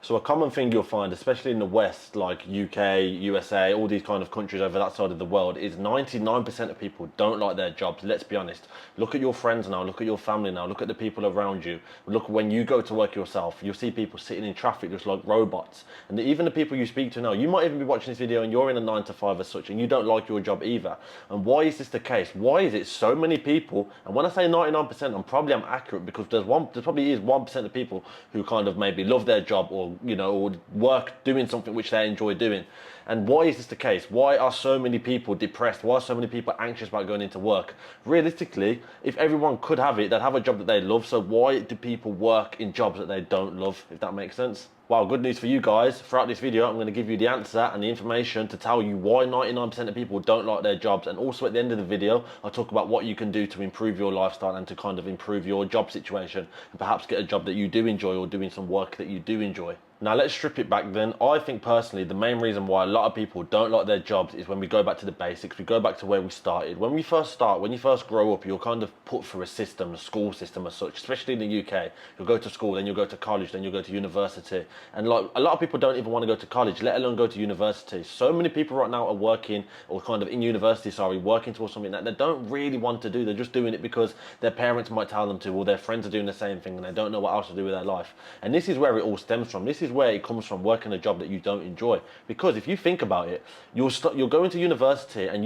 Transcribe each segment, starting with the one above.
So a common thing you'll find, especially in the West, like UK, USA, all these kind of countries over that side of the world, is 99% of people don't like their jobs. Let's be honest. Look at your friends now, look at your family now, look at the people around you. Look when you go to work yourself, you'll see people sitting in traffic just like robots. And even the people you speak to now, you might even be watching this video and you're in a 9 to 5 as such and you don't like your job either. And why is this the case? Why is it so many people, and when I say 99%, I'm accurate because there probably is 1% of people who kind of maybe love their job or or work doing something which they enjoy doing. And why is this the case? Why are so many people depressed? Why are so many people anxious about going into work? Realistically, if everyone could have it, they'd have a job that they love. So why do people work in jobs that they don't love, if that makes sense? Wow, good news for you guys. Throughout this video, I'm going to give you the answer and the information to tell you why 99% of people don't like their jobs. And also at the end of the video, I'll talk about what you can do to improve your lifestyle and to kind of improve your job situation and perhaps get a job that you do enjoy or doing some work that you do enjoy. Now let's strip it back then. I think personally the main reason why a lot of people don't like their jobs is when we go back to the basics, we go back to where we started. When you first grow up, you're kind of put through a system, a school system as such, especially in the UK. You'll go to school, then you'll go to college, then you'll go to university. And like a lot of people don't even want to go to college, let alone go to university. So many people right now are working or kind of in university, working towards something that they don't really want to do. They're just doing it because their parents might tell them to, or their friends are doing the same thing and they don't know what else to do with their life. And this is where it all stems from. This is where it comes from, working a job that you don't enjoy. Because if you think about it, you're going to university and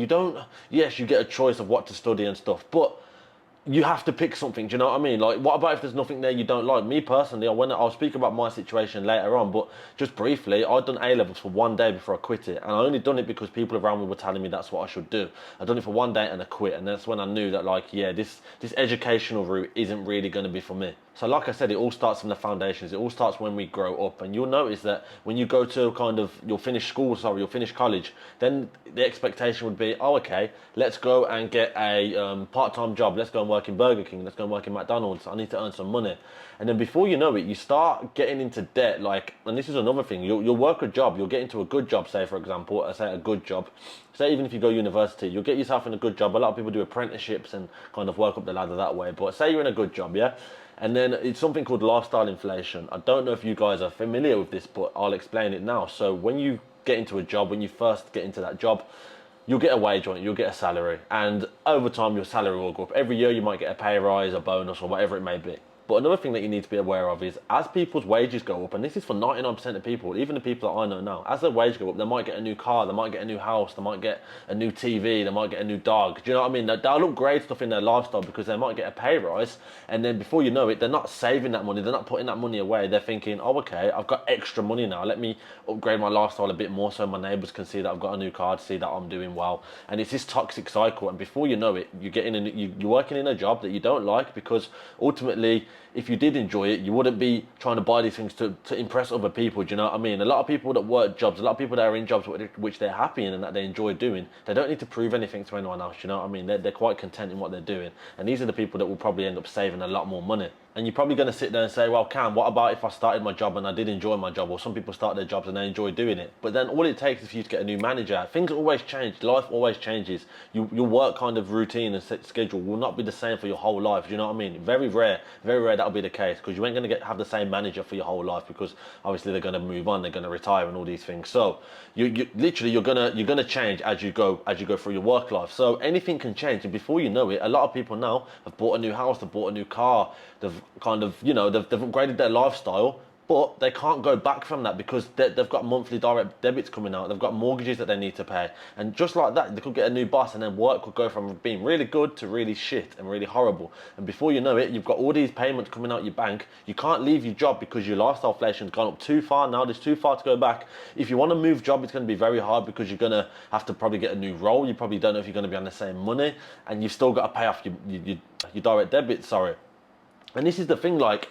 yes, you get a choice of what to study and stuff, but you have to pick something. Do you know what I mean? Like, what about if there's nothing there you don't like? Me personally, I'll speak about my situation later on, but just briefly, I'd done A-levels for one day before I quit it, and I only done it because people around me were telling me that's what I should do. I done it for one day and I quit, and that's when I knew that, like, yeah, this educational route isn't really going to be for me. So like I said, it all starts from the foundations. It all starts when we grow up, and you'll notice that when you go to you'll finish college, then the expectation would be, oh, okay, let's go and get a part-time job. Let's go and work in Burger King. Let's go and work in McDonald's. I need to earn some money. And then before you know it, you start getting into debt. Like, and this is another thing, you'll work a job, you'll get into a good job, say for example, a good job. Say even if you go university, you'll get yourself in a good job. A lot of people do apprenticeships and kind of work up the ladder that way. But say you're in a good job, yeah? And then it's something called lifestyle inflation. I don't know if you guys are familiar with this, but I'll explain it now. So when you get into a job, when you first get into that job, you'll get a wage on it, you'll get a salary. And over time, your salary will go up. Every year, you might get a pay rise, a bonus, or whatever it may be. But another thing that you need to be aware of is as people's wages go up, and this is for 99% of people, even the people that I know now, as their wage go up, they might get a new car, they might get a new house, they might get a new TV, they might get a new dog. Do you know what I mean? They'll upgrade stuff in their lifestyle because they might get a pay rise, and then before you know it, they're not saving that money, they're not putting that money away. They're thinking, oh, okay, I've got extra money now, let me upgrade my lifestyle a bit more so my neighbours can see that I've got a new car, to see that I'm doing well. And it's this toxic cycle, and before you know it, you're working in a job that you don't like, because ultimately, if you did enjoy it, you wouldn't be trying to buy these things to impress other people. Do you know what I mean? A lot of people that work jobs, a lot of people that are in jobs which they're happy in and that they enjoy doing, they don't need to prove anything to anyone else. You know what I mean? They're quite content in what they're doing. And these are the people that will probably end up saving a lot more money. And you're probably going to sit there and say, well, Cam, what about if I started my job and I did enjoy my job? Or some people start their jobs and they enjoy doing it. But then all it takes is for you to get a new manager. Things always change. Life always changes. Your work kind of routine and set schedule will not be the same for your whole life. Do you know what I mean? Very rare that'll be the case, because you ain't going to have the same manager for your whole life, because obviously they're going to move on, they're going to retire and all these things. So you're going to change as you go through your work life. So anything can change, and before you know it, a lot of people now have bought a new house, they've bought a new car, they've kind of, they've upgraded their lifestyle, but they can't go back from that because they've got monthly direct debits coming out, they've got mortgages that they need to pay, and just like that, they could get a new boss, and then work could go from being really good to really shit and really horrible. And before you know it, you've got all these payments coming out your bank. You can't leave your job because your lifestyle inflation's gone up too far now. There's too far to go back. If you want to move job, it's going to be very hard because you're going to have to probably get a new role. You probably don't know if you're going to be on the same money, and you've still got to pay off your direct debits. And this is the thing, like,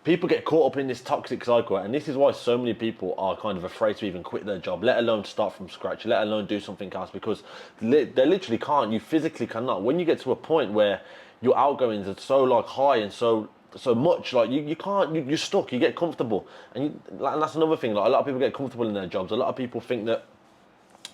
people get caught up in this toxic cycle, and this is why so many people are kind of afraid to even quit their job, let alone start from scratch, let alone do something else, because they literally can't. You physically cannot. When you get to a point where your outgoings are so like high and so much, like you can't, you're stuck, you get comfortable, and that's another thing. Like, a lot of people get comfortable in their jobs. A lot of people think that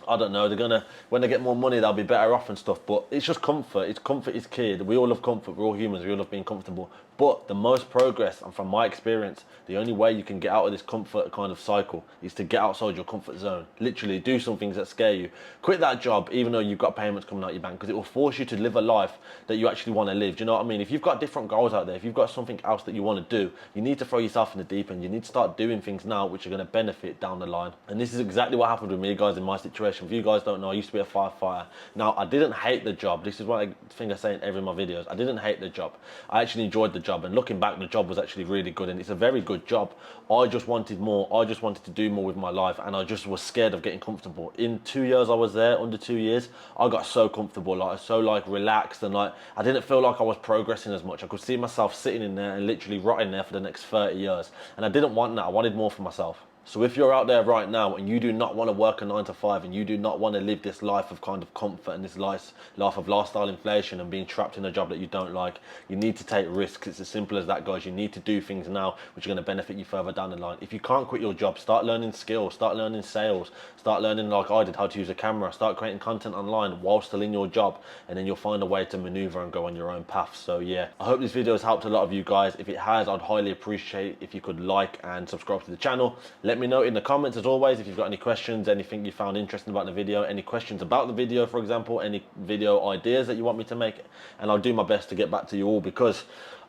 I don't know, they're gonna, when they get more money, they'll be better off and stuff. But it's just comfort. Comfort is key. We all love comfort. We're all humans. We all love being comfortable. But the most progress, and from my experience, the only way you can get out of this comfort kind of cycle is to get outside your comfort zone. Literally, do some things that scare you. Quit that job, even though you've got payments coming out your bank, because it will force you to live a life that you actually want to live. Do you know what I mean? If you've got different goals out there, if you've got something else that you want to do, you need to throw yourself in the deep end. You need to start doing things now which are going to benefit down the line. And this is exactly what happened with me, guys, in my situation. If you guys don't know, I used to be a firefighter. Now, I didn't hate the job. This is what I think I say in every of my videos. I didn't hate the job. I actually enjoyed the job. And looking back, the job was actually really good. And it's a very good job. I just wanted more. I just wanted to do more with my life. And I just was scared of getting comfortable. In 2 years I was there, under 2 years, I got so comfortable, like so like relaxed, and like I didn't feel like I was progressing as much. I could see myself sitting in there and literally rotting there for the next 30 years. And I didn't want that. I wanted more for myself. So if you're out there right now and you do not want to work a 9 to 5 and you do not want to live this life of kind of comfort and this life of lifestyle inflation and being trapped in a job that you don't like, you need to take risks. It's as simple as that, guys. You need to do things now which are going to benefit you further down the line. If you can't quit your job, start learning skills, start learning sales, start learning, like I did, how to use a camera, start creating content online while still in your job, and then you'll find a way to maneuver and go on your own path. So yeah, I hope this video has helped a lot of you guys. If it has, I'd highly appreciate if you could like and subscribe to the channel. Let me know in the comments, as always, if you've got any questions, anything you found interesting about the video, any questions about the video, for example, any video ideas that you want me to make, and I'll do my best to get back to you all, because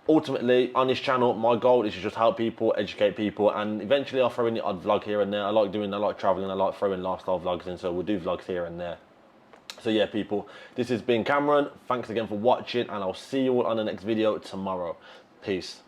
ultimately on this channel my goal is to just help people, educate people, and eventually I'll throw in the odd vlog here and there. I like traveling, I like throwing lifestyle vlogs in, so we'll do vlogs here and there. So yeah, people, this has been Cameron. Thanks again for watching, and I'll see you all on the next video tomorrow. Peace.